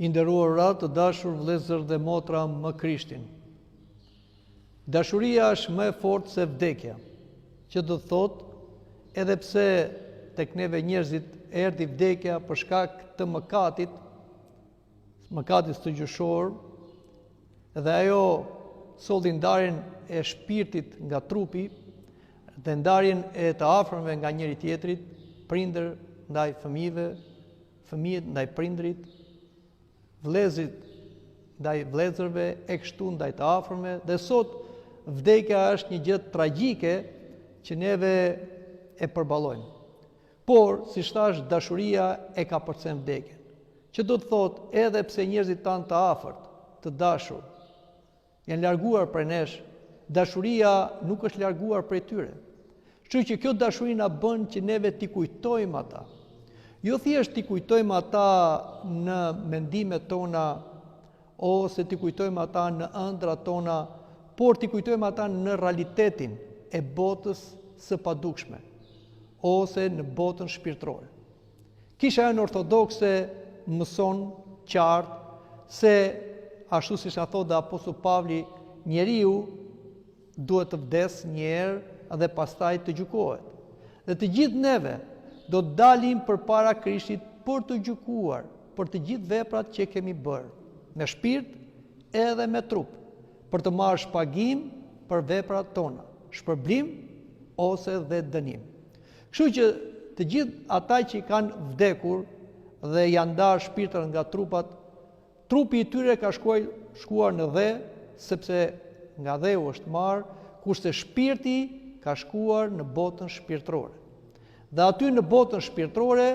I nderuar ra të dashur vëllezër dhe motra më Krishtin. Dashuria është më e fortë se vdekja, që do të thotë edhe pse tek neve njerëzit erdhi vdekja për shkak të mëkatit të gjyshor, dhe ajo solli ndarjen e shpirtit nga trupi dhe ndarjen e të afërmve nga njëri tjetrit, prindër ndaj fëmijëve, fëmijët ndaj prindrit, vëllezërit ndaj vëllezërve, e kështu ndaj të afërmve, dhe sot vdekja është një gjë tragjike që neve e përballojmë. Por, si thash, dashuria e ka përcen vdekjen. Që do të thotë edhe pse njerëzit tanë të afërt, të dashur, janë larguar prej nesh, dashuria nuk është larguar prej tyre. Kështu që kjo dashuri na bën që neve t'i kujtojmë ata. Jo thjesht t'i kujtojmë ata në mendimet tona, ose t'i kujtojmë ata në ëndrat tona, por t'i kujtojmë ata në realitetin e botës së padukshme, ose në botën shpirtërore. Kisha janë ortodokse mëson qartë se, ashtu siç na thotë Apostulli Pavli, njeriu duhet të vdes një herë dhe pastaj të gjykohet. Dhe të gjithë neve do të dalim përpara Krishtit për të gjykuar për të gjithë veprat që kemi bërë, me shpirt edhe me trup, për të marrë shpagim për veprat tona, shpërblim ose dhe dënim. Kështu që të gjithë ata që kanë vdekur dhe janë ndarë shpirtrat nga trupat, trupi i tyre ka shkuar në dhe, sepse nga dheu është marrë, kurse shpirti ka shkuar në botën shpirtërore. Dhe aty në botën shpirtërore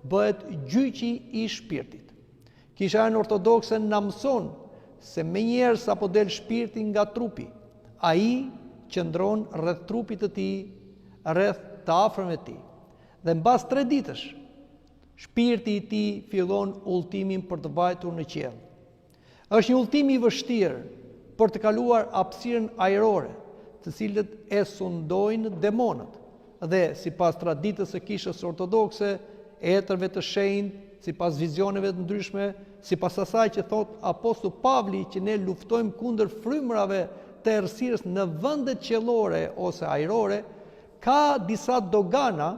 bëhet gjyqi i shpirtit. Kisha janë ortodokse na mëson se menjëherë sapo del shpirti nga trupi, ai qëndron rreth trupit të tij, rreth të afërmve të tij. Dhe mbas 3 ditësh, shpirti i tij fillon udhëtimin për të vajtur në qiell. Është një udhëtim i vështirë për të kaluar hapësirën ajrore, të cilët e sundojnë demonët. Dhe sipas traditës së kishës ortodokse, etërve të shenjtë, sipas vizioneve të ndryshme, sipas asaj që thot Apostulli Pavli që ne luftojmë kundër frymërave të errësirës në vendet qiellore ose ajrore, ka disa dogana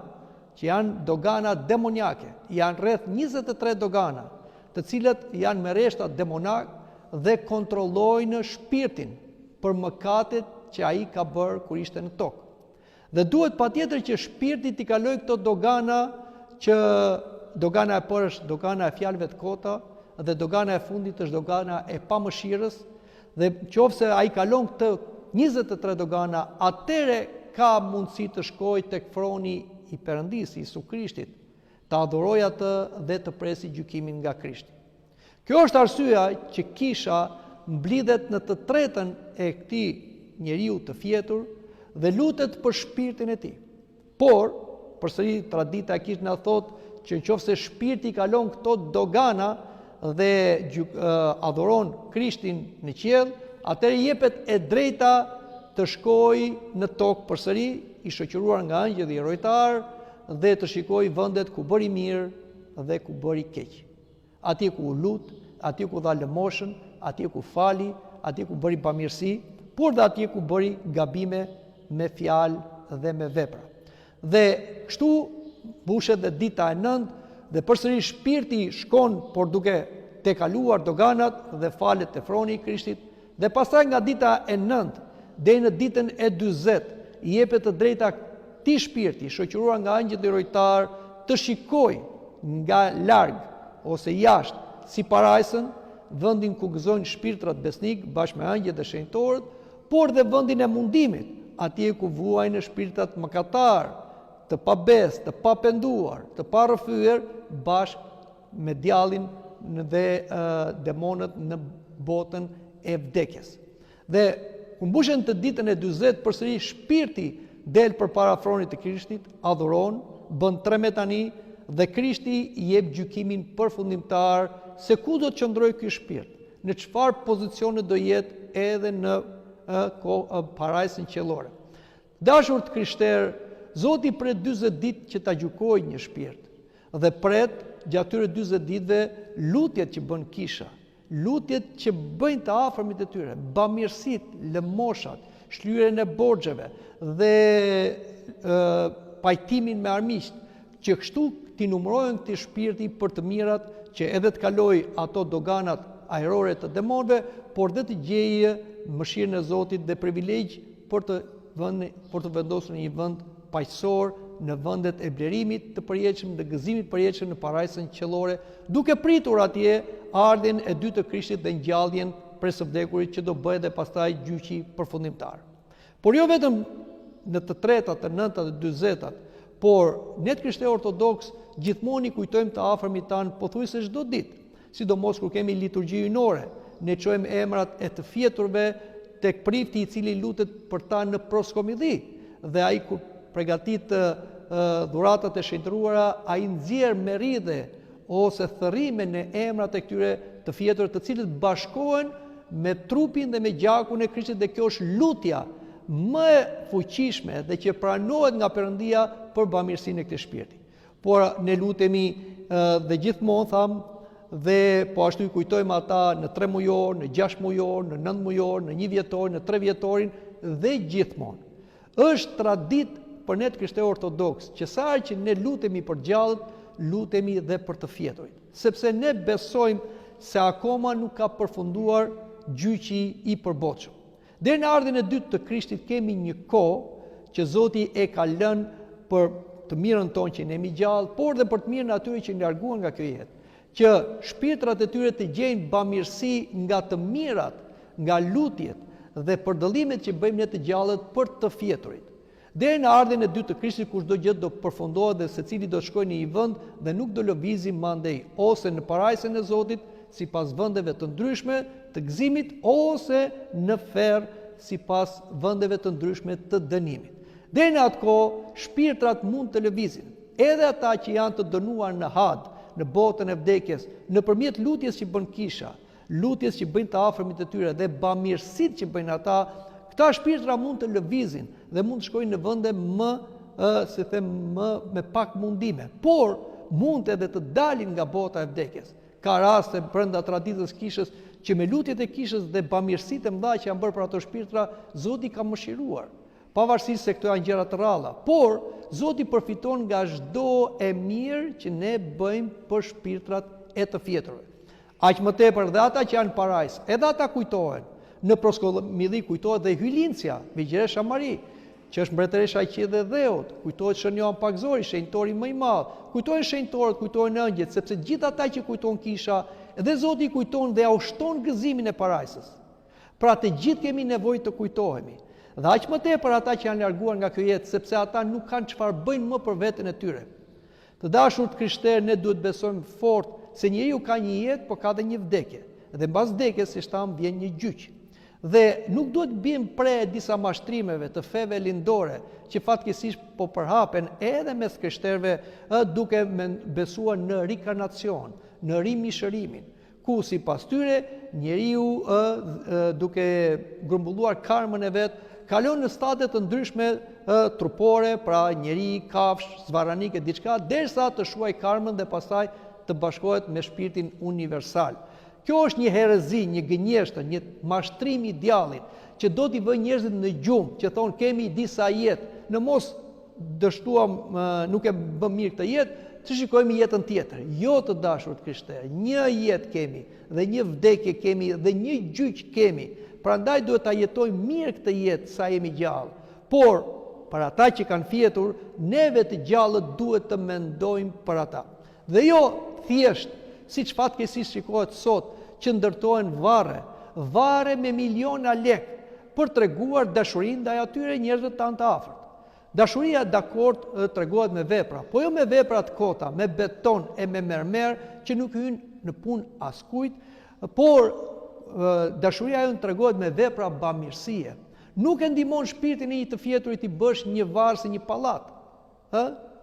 që janë dogana demoniake. Janë rreth 23 dogana, të cilët janë me rreshta demonak dhe kontrollojnë shpirtin për mëkatet që ai ka bërë kur ishte në tokë. Dhe duhet patjetër që shpirti t'i kalojë këto dogana, që dogana e parë është dogana e fjalëve të kota dhe dogana e fundit është dogana e pamëshirës, dhe nëse ai kalon këtë 23 dogana, atëre ka mundësi të shkojë tek froni i Perëndisë, Isu Krishtit, të adhurojë atë dhe të presi gjykimin nga Krishti. Kjo është arsyeja që kisha mblidhet në të tretën e këtij njeriu të fjetur dhe lutet për shpirtin e tij. Por, përsëri tradita e kishë na thotë që nëse shpirti kalon këto dogana dhe adhuron Krishtin në qiell, atëherë jepet e drejta të shkojë në tokë përsëri, i shoqëruar nga angjëll dhe rojtar, dhe të shikojë vendet ku bëri mirë dhe ku bëri keq. Atje ku u lut, atje ku dha lëmoshën, atje ku fali, atje ku bëri pamirësi, por dhe atje ku bëri gabime me fjalë dhe me vepra. Dhe kështu mbushet dhe dita e 9 dhe përsëri shpirti shkon por duke tejkaluar doganat dhe falet te froni i Krishtit, dhe pastaj nga dita e 9 deri në ditën e 40 i jepet të drejta këtij shpirti shoqëruar nga angjëll dhe rojtar të shikojë nga larg ose jashtë si parajsën vendin ku gëzojnë shpirtrat besnik bashkë me angjëll dhe shenjtorët, por dhe vendin e mundimit, atje ku vuajnë shpirtrat mëkatar, të pabes, të papenduar, të parrëfyer bashkë me djallin dhe demonët në botën e vdekjes. Dhe ku mbushen të ditën e 40, përsëri shpirti del përpara fronit të Krishtit, adhuron, bën tremetani dhe Krishti i jep gjykimin përfundimtar se ku do të qëndrojë ky shpirt, në çfarë pozicioni do jetë edhe në parajsën qiellore. Dashur të krishterë, Zoti pret 40 ditë që ta gjykojë një shpirt dhe pret gjatë tyre 40 ditëve lutjet që bën kisha, lutjet që bëjnë të afërmit e tyre, bamirësit, lëmoshat, shlyerjen e borxheve dhe pajtimin me armiqt, që kështu t'i numërojnë këtij shpirti për të mirat që edhe të kaloj ato doganat ajrore të demonëve, por dhe të gjejë mëshirën e Zotit dhe privilegj për të vendosur në një vend paqësor, në vendet e blerimit të përjetshëm, dhe gëzimit përjetshëm në parajsën qellore, duke pritur atje ardhjen e dytë të Krishtit dhe ngjalljen prej së vdekurit që do bëhet dhe pastaj gjyqi përfundimtar. Por jo vetëm në të tretat, të nëntat dhe 40-tat, por ne të krishterë ortodoks gjithmonë i kujtojmë të afërmit tanë pothuajse çdo ditë, sidomos kur kemi liturgji hyjnore, ne çojmë emrat e të fjeturve tek prifti i cili lutet për ta në proskomidhi, dhe ai kur përgatit dhuratat e shenjtëruara, ai nxjerr me ridhe ose thërrime në emrat e këtyre të fjeturve, të cilët bashkohen me trupin dhe me gjakun e Krishtit, dhe kjo është lutja më e fuqishme dhe që pranohet nga Perëndia për bamirësinë e këtij shpirti. Por ne lutemi dhe gjithmonë tham, dhe po ashtu i kujtojmë ata në 3 mujor, në 6 mujor, në 9 mujor, në 1 vjetor, në 3 vjetorin dhe gjithmonë. Është tradit për ne të krishterë ortodoks që sa që ne lutemi për gjallët, lutemi dhe për të fjeturit, sepse ne besojmë se akoma nuk ka përfunduar gjyqi i përbotshëm. Deri në ardhjen e dytë të Krishtit kemi një kohë që Zoti e ka lënë për të mirën tonë që ne jemi gjallë, por dhe për të mirën atyre që larguan nga kjo jetë, që shpirtrat e tyre të gjejnë bamirësi nga të mirat, nga lutjet dhe përdallimet që bëjmë ne të gjallët për të fjeturit. Deri në ardhjen e dytë të Krishtit, kushdo gjë do përfundohet dhe secili do shkojë në një vend dhe nuk do lëvizë mandej ose në parajsën e Zotit sipas vendeve të ndryshme të gëzimit, ose në ferr sipas vendeve të ndryshme të dënimit. Deri në atë kohë shpirtrat mund të lëvizin, edhe ata që janë të dënuar në had, në botën e vdekjes, nëpërmjet lutjes që bën kisha, lutjes që bëjnë të afërmit e tyre dhe bamirësitë që bëjnë ata, këta shpirtra mund të lëvizin dhe mund të shkojnë në vende më me pak mundime, por mund edhe të dalin nga bota e vdekjes. Ka raste brenda traditës kishës që me lutjet e kishës dhe bamirësitë e mëdha që janë bërë për ato shpirtra, Zoti ka mëshiruar. Pavarësisht se këto janë gjëra të rralla, por Zoti përfiton nga çdo e mirë që ne bëjmë për shpirtrat e të fjeturve. Aq më tepër dhe ata që janë parajs, edhe ata kujtohen. Në proskomidhi kujtohet dhe Hylincja, Vigjeresha Mari, që është mbretëresha e qiellit dhe dheut, kujtohet Shën Joan Pakzori, shenjtori më i madh, kujtohen shenjtorët, kujtohen ëngjëjt, sepse gjithë ata që kujton kisha, edhe Zoti kujton dhe ja ushton gëzimin e parajsës. Pra të gjithë kemi nevojë të kujtohemi. Dhe aq më tepër ata që janë larguar nga kjo jetë, sepse ata nuk kanë çfarë bëjnë më për veten e tyre. Të dashur të krishterë, ne duhet besojmë fort se njeriu ka një jetë, por ka edhe një vdekje. Dhe mbas vdekjes, siç tham, vjen një gjyq. Dhe nuk duhet bim pre disa mashtrimeve të feve lindore që fatkeqësisht po përhapen edhe mes krishterëve, duke besuar në rikarnacion, në rimishërimin, ku sipas tyre njeriu duke grumbulluar karmën e vet, kalon në stade të ndryshme trupore, pra njeri, kafsh, zvarranik e diçka, derisa të shuaj karmën dhe pastaj të bashkohet me shpirtin universal. Kjo është një herezi, një gënjeshtër, një mashtrim i djallit, që do t'i vëjë njerëzit në gjumë, që thonë kemi disa jetë, në mos dështuam, nuk e bëm mirë këtë jetë, të shikojmë jetën tjetër. Jo, të dashur të krishterë, një jetë kemi, dhe një vdekje kemi, dhe një gjyq kemi. Prandaj duhet ta jetojmë mirë këtë jetë sa jemi gjallë. Por, për ata që kanë fjetur, neve të gjallët duhet të mendojmë për ata. Dhe jo thjesht, siç fatkeqësisht shikohet sot, që ndërtohen varre me miliona lek për treguar dashurinë ndaj atyre njerëzve tanë të afërt. Dashuria dakord tregohet me vepra, po jo me vepra të kota, me beton e me mermer që nuk hyn në punë askujt, por dashuria jonë tregohet me vepra bamirësie. Nuk e ndihmon shpirtin e një të fjeturit i bësh një varr si një pallat.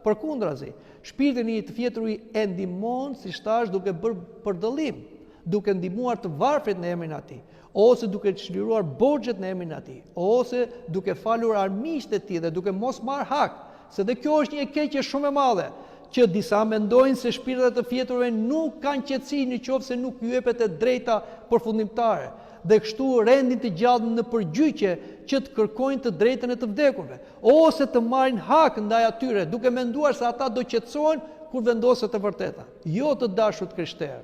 Përkundrazi, shpirtin e një të fjeturit e ndihmon, siç thash, duke bërë përdallim, duke ndihmuar të varfrit në emrin e Tij, ose duke çliruar borxhet në emrin e Tij, ose duke falur armiqtë e Tij dhe duke mos marr hak, se dhe kjo është një keqje shumë e madhe, që disa mendojnë se shpirtat e fjeturve nuk kanë qetësi në qoftë se nuk ju jepet e drejta përfundimtare, dhe kështu rendin të gjallë në përgjyqje që të kërkojnë të drejtën e të vdekurve, ose të marrin hak ndaj atyre, duke menduar se ata do qetësohen kur vendoset e vërteta. Jo, të dashur krishterë.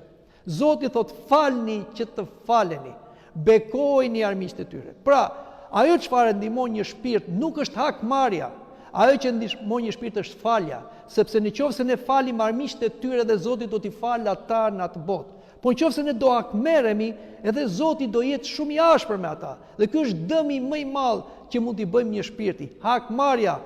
Zoti thot, falni që të faleni, bekojeni armiqtë e tyre. Pra, ajo çfarë ndihmon një shpirt nuk është hakmarrja. Ajo që ndihmon një shpirt është falja, sepse nëse ne falim armiqtë e tyre dhe Zoti do t'i falë ata në atë botë. Po nëse ne do hakmerremi, edhe Zoti do jetë shumë i ashpër me ata. Dhe ky është dëmi më i madh që mund t'i bëjmë një shpirti, hakmarrja.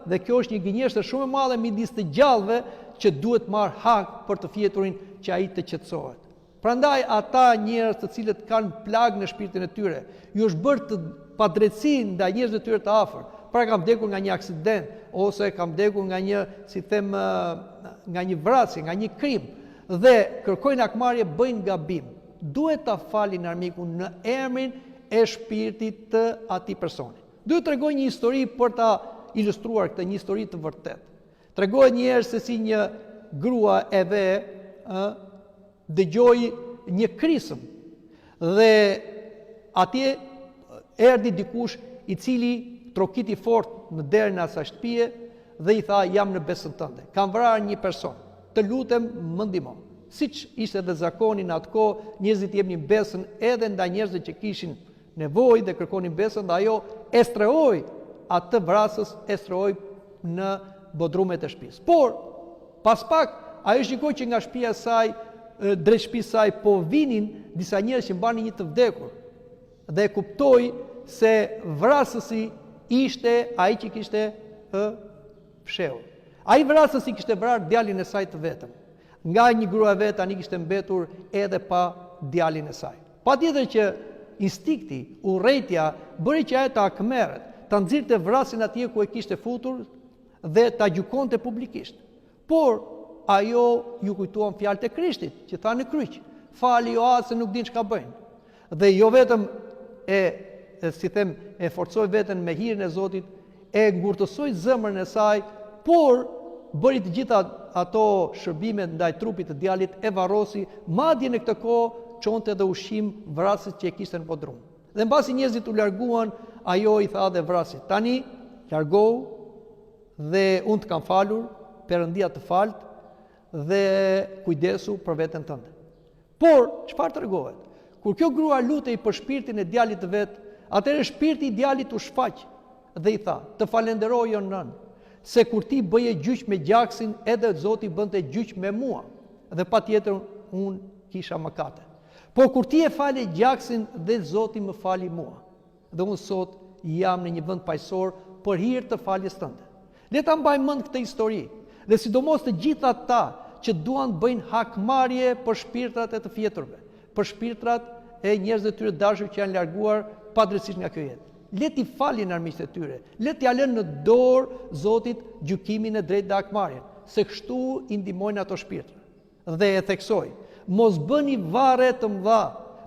Dhe kjo është një gënjeshtër shumë e madhe midis të gjallëve që duhet marr hak për të fjeturin që ai të qetësohet. Prandaj ata njerëz të cilët kanë plagë në shpirtin e tyre, ju është bërë të padrejtësi ndaj njerëzve të tyre të afër. Pra kam vdekur nga një aksident ose kam vdekur nga një, si them, nga një vrasje, nga një krim dhe kërkojnë hakmarrje, bëjnë gabim. Duhet ta falin armikun në emrin e shpirtit të atij personi. Duhet të tregoj një histori për ta ilustruar këtë, një histori të vërtetë. Tregohet një herë se si një grua e ve dëgjoi një krisëm dhe atje erdhi dikush i cili trokiti fort në derën e asaj shtëpie dhe i tha, jam në besën tënde, kam vrarë një person, të lutem më ndihmo. Siç ishte edhe zakoni në atë kohë, njerëzit jepnin besën edhe ndaj njerëzve që kishin nevojë dhe kërkonin besën, dhe ajo e strehoi atë vrasës, e strehoi në bodrumet e shtëpisë. Por pas pak ajo shikoi që nga shtëpia e saj, drejt shtëpisë saj po vinin disa njerëz që mbanin një të vdekur dhe e kuptoi se vrasësi ishte ai që kishte fshehur. Ai vrasësi kishte vrarë djalin e saj të vetëm. Nga një grua e vet tani kishte mbetur edhe pa djalin e saj. Patjetër që instinkti, urrejtja bëri që ajo të hakmerret, ta nxirrte vrasin atje ku e kishte futur dhe ta gjykonte publikisht. Por ajo ju kujtuan fjalët e Krishtit, që tha në kryq, fali jo atë se nuk din çka bëjnë. Dhe jo vetëm e forcoi veten me hirin e Zotit, e ngurtësoi zemrën e saj, por bëri të gjitha ato shërbimet ndaj trupit të djalit, e varrosi, madje në këtë kohë çonte edhe ushqim vrasit që e kishte në bodrum. Dhe mbasi njerëzit u larguan, ajo i tha dhe vrasit, tani largohu dhe unë të kam falur, Perëndia të falt dhe kujdesu për veten tënde. Por çfarë tregohet? Kur kjo grua lutej për shpirtin e djalit të vet, atëherë shpirti i djalit u shfaq dhe i tha, të falenderoj o nën, se kur ti bëje gjyq me gjaksin, edhe Zoti bënte gjyq me mua, dhe patjetër unë kisha mëkate. Por kur ti e fale gjaksin, dhe Zoti më fali mua, dhe unë sot jam në një vend paqësor për hir të faljes tënde. Le ta mbajmë mend këtë histori, dhe sidomos të gjitha ata që duan të bëjnë hakmarrje për shpirtrat e të fjeturve, për shpirtrat e njerëzve të tyre dashur që janë larguar padrejtisht nga kjo jetë. Le t'i falin armiqtë e tyre, le t'ia lënë në dorë Zotit gjykimin e drejtë dhe hakmarrjen, se kështu i ndihmojnë ato shpirtra. Dhe e theksoj, mos bëni varre të mëdha,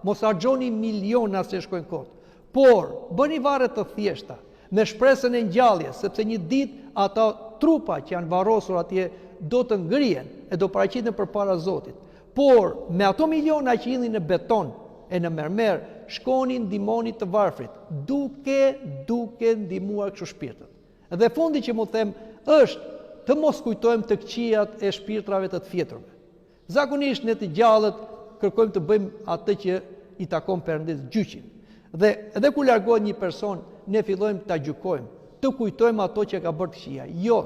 mos harxhoni miliona se shkojnë kot, por bëni varre të thjeshta, me shpresën e ngjalljes, sepse një ditë ata trupa që janë varrosur atje do të ngrihen e do paraqiten përpara Zotit. Por me ato miliona që hidhin në beton e në mermer, shkonin ndihmoni të varfrit, duke ndihmuar kështu shpirtët. Dhe fundi që mu them është të mos kujtojmë të këqijat e shpirtrave të fjeturve. Zakonisht ne të gjallët kërkojmë të bëjmë atë që i takon Perëndis, gjyqin. Dhe edhe kur largohet një person, ne fillojmë ta gjykojmë, të kujtojmë ato që ka bërë të këqija. Jo,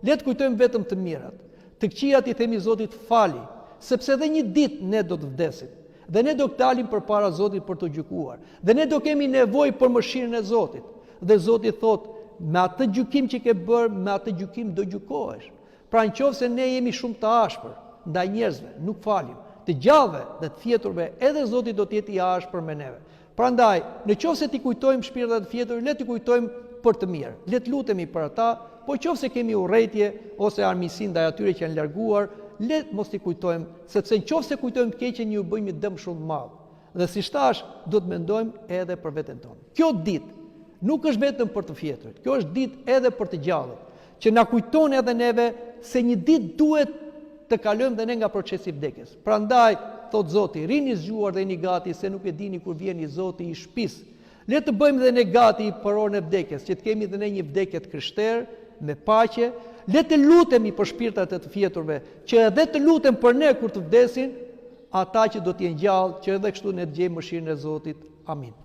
le të kujtojmë vetëm të mirat. Të këqijat i themi Zotit fali, sepse edhe një ditë ne do të vdesim. Dhe ne do të dalim përpara Zotit për të gjykuar. Dhe ne do kemi nevojë për mëshirën e Zotit. Dhe Zoti thotë, me atë gjykim që ke bërë, me atë gjykim do gjykohesh. Pra nëse ne jemi shumë të ashpër ndaj njerëzve, nuk falim, të gjallëve dhe të fjeturve, edhe Zoti do të jetë i ashpër me neve. Prandaj, nëse ti kujtojmë shpirtat e fjetur, le të kujtojmë për të mirë. Le të lutemi për ata, po nëse kemi urrëtie ose armiqsi ndaj atyre që janë larguar, le mos t'i kujtojmë, sepse nëse kujtojmë të keqen, ju bëjmë një dëm shumë të madh. Dhe siç thash, do të mendojmë edhe për veten tonë. Kjo ditë nuk është vetëm për të fjeturit, kjo është ditë edhe për të gjallët, që na kujton edhe neve se një ditë duhet të kalojmë dhe ne nga procesi i vdekjes. Prandaj, thot Zoti, rini zgjuar dhe jeni gati se nuk e dini kur vjen i Zoti i shtëpisë. Le të bëjmë dhe ne gati për orën e vdekjes, që të kemi dhe ne një vdekje të krishterë, me paqe. Le të lutemi për shpirtat e të fjeturve, që edhe të lutem për ne kur të vdesin, ata që do të jenë gjallë, që edhe kështu ne të gjejmë mëshirën e Zotit. Amin.